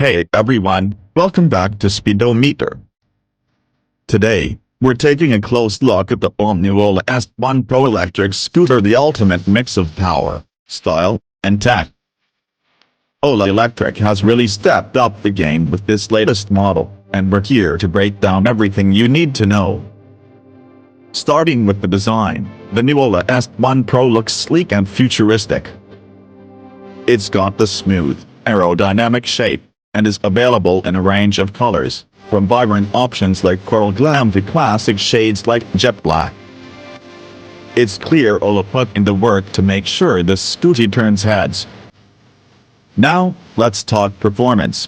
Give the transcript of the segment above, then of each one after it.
Hey everyone, welcome back to Speedometer. Today, we're taking a close look at the all-new Ola S1 Pro electric scooter, the ultimate mix of power, style, and tech. Ola Electric has really stepped up the game with this latest model, and we're here to break down everything you need to know. Starting with the design, the new Ola S1 Pro looks sleek and futuristic. It's got the smooth, aerodynamic shape, and is available in a range of colors, from vibrant options like coral glam to classic shades like jet black. It's clear Ola put in the work to make sure this scooty turns heads. Now, let's talk performance.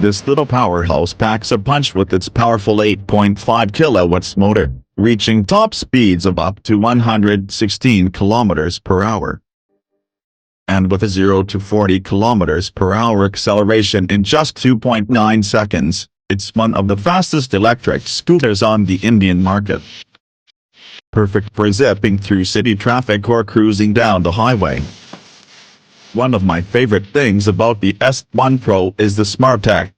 This little powerhouse packs a punch with its powerful 8.5 kilowatts motor, reaching top speeds of up to 116 kilometers per hour. And with a 0 to 40 kilometers per hour acceleration in just 2.9 seconds, it's one of the fastest electric scooters on the Indian market. Perfect for zipping through city traffic or cruising down the highway. One of my favorite things about the S1 Pro is the smart tech.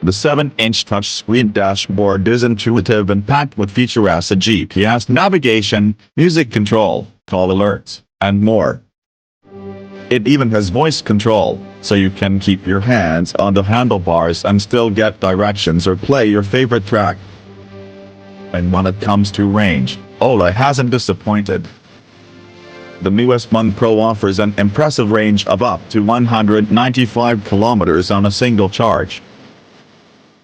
The 7-inch touchscreen dashboard is intuitive and packed with features such as GPS navigation, music control, call alerts, and more. It even has voice control, so you can keep your hands on the handlebars and still get directions or play your favorite track. And when it comes to range, Ola hasn't disappointed. The new S1 Pro offers an impressive range of up to 195 kilometers on a single charge.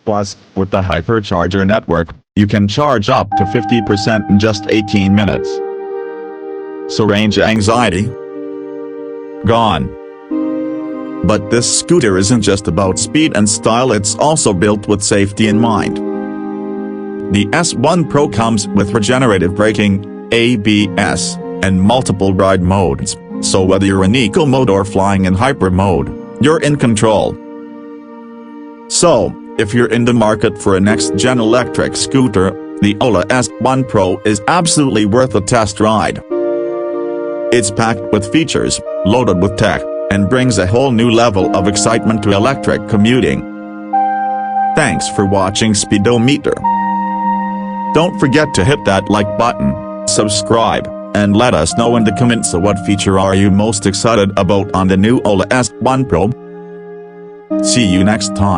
Plus, with the hypercharger network, you can charge up to 50% in just 18 minutes. So range anxiety? Gone. But this scooter isn't just about speed and style, it's also built with safety in mind. The S1 Pro comes with regenerative braking, ABS, and multiple ride modes, so whether you're in eco mode or flying in hyper mode, you're in control. So, if you're in the market for a next-gen electric scooter, the Ola S1 Pro is absolutely worth a test ride. It's packed with features, loaded with tech, and brings a whole new level of excitement to electric commuting. Thanks for watching Speedometer. Don't forget to hit that like button, subscribe, and let us know in the comments what feature are you most excited about on the new Ola S1 Pro. See you next time.